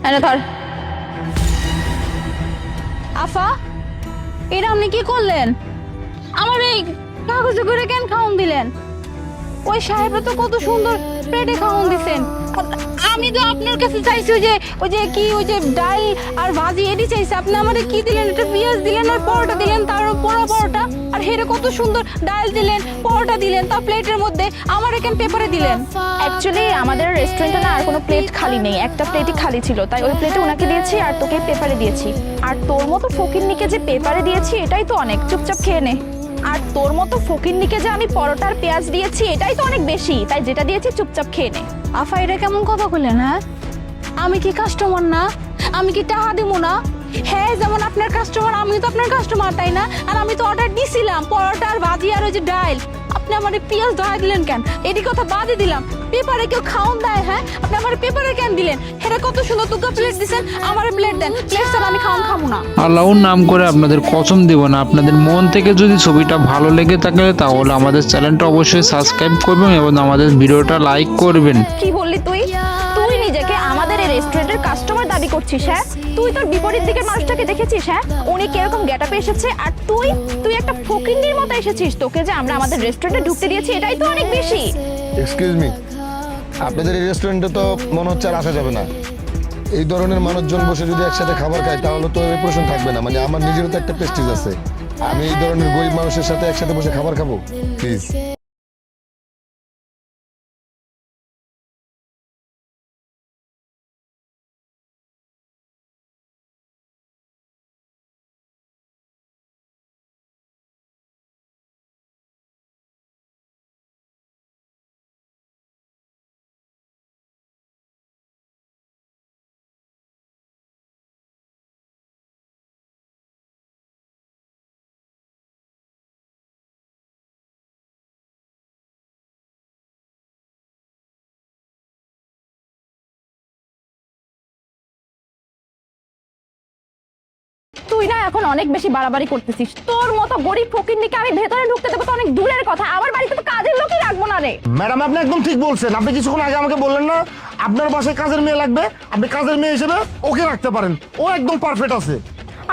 এনে ধর। আফা, এটা আপনি কি করলেন? আমার এই কাগজে করে কেন খাওন দিলেন? ওই সাহেবরা তো কত সুন্দর প্লেটে খাওন দিছেন। আমি তো আপনার কাছে চাইছি ওই যে ডাল আর ভাজি এটি চাইছি। আপনি আমাদের কি দিলেন? একটা পেঁয়াজ দিলেন আর পরোটা দিলেন, তার পোড়া পরোটা। আর হেরে কত সুন্দর ডাল দিলেন, পরোটা দিলেন, তা প্লেটের মধ্যে আমার এখানে পেপারে দিলেন। অ্যাকচুয়ালি আমাদের রেস্টুরেন্টে না আর কোনো প্লেট খালি নেই, একটা প্লেটই খালি ছিল, তাই ওই প্লেটে ওনাকে দিয়েছি আর তোকে পেপারে দিয়েছি। আর তোর মতো ফকিন্নিকে যে পেপারে দিয়েছি এটাই তো অনেক, চুপচাপ খেয়ে নে। আর তোর মতো ফকিন্নিকে যে আমি পরোটার পেঁয়াজ দিয়েছি এটাই তো অনেক বেশি, তাই যেটা দিয়েছি চুপচাপ খেয়ে নে। আফা, এটা কেমন কথা বললেন? হ্যাঁ, আমি কি কাস্টমার না? আমি কি টাকা দিব না? হ্যাঁ, যেমন আপনার কাস্টমার আমিও তো আপনার কাস্টমার, তাই না? আর আমি তো অর্ডার দিছিলাম পরোটা আর ভাজি আর ওই যে ডাল। আপনি আমার পেঁয়াজ ধরা দিলেন কেন? এটি কথা বাদে দিলাম, পেপারে কেউ খাওন দেয়? হ্যাঁ, আপনি আমার পেপারে কেন দিলেন? হেরা কত সুন্দর তুকা প্লেট দিছেন, আমার প্লেট দেন। প্লেট ছাড়া আমি খাওন খাবো না। আল্লাহর নাম করে আপনাদের কসম দিব না, আপনাদের মন থেকে যদি ছবিটা ভালো লেগে থাকে তাহলে আমাদের চ্যানেলটা অবশ্যই সাবস্ক্রাইব করবেন এবং আমাদের ভিডিওটা লাইক করবেন। কি বললি তুই? তুই নিজেকে আমাদের এই রেস্টুরেন্টের কাস্টমার দাবি করছিস? হ্যাঁ, তুই তোর বিপরীত দিকের মানুষটাকে দেখেছিস? হ্যাঁ, উনি কিরকম গেটআপে এসেছে আর তুই একটা ফকিন্নির মতো এসেছিস। তোকে যে আমরা আমাদের রেস্টুরেন্টে ঢুকতে দিয়েছি এটাই তো অনেক বেশি। এক্সকিউজ মি, আপনাদের এই রেস্টুরেন্টে তো মনে হচ্ছে আর আসা যাবে না। এই ধরনের মানুষজন বসে যদি একসাথে খাবার খায় তাহলে তো এই প্রশ্ন থাকবে না। মানে আমার নিজেরও তো একটা প্রেস্টিজ আছে, আমি এই ধরনের গরিব মানুষের সাথে একসাথে বসে খাবার খাবো? প্লিজ। তুই না এখন অনেক বেশি বাড়াবাড়ি করতেছিস। তোর মতো গরিব ফকিন্নিকে আমি ভেতরে ঢুকতে দেবো তো অনেক দূরের কথা, আমার বাড়িতে তো কাজের লোকই রাখবো না রে। ম্যাডাম, আপনি একদম ঠিক বলছেন। আপনি কিছুক্ষণ আগে আমাকে বললেন না আপনার বাসায় কাজের মেয়ে লাগবে, আপনি কাজের মেয়ে হিসেবে ওকে রাখতে পারেন, ও একদম পারফেক্ট আছে।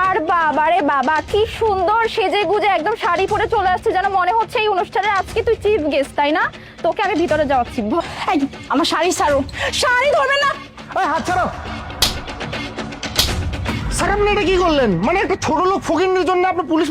আর বাবা রে বাবা, কি সুন্দর সেজে গুজে একদম শাড়ি পরে চলে আসছে, যেন মনে হচ্ছে এই অনুষ্ঠানে আজকে তুই চিফ গেস্ট, তাই না? তোকে আমি ভিতরে যাওয়াচ্ছি। এই, আমার শাড়ি ছাড়ো। শাড়ি ধরবে না। ওই হাত ছাড়ো। স্যার, আপনি এটা কি করলেন? মানে একটা ছোট লোক ফকিন্নির জন্য আপনি পুলিশ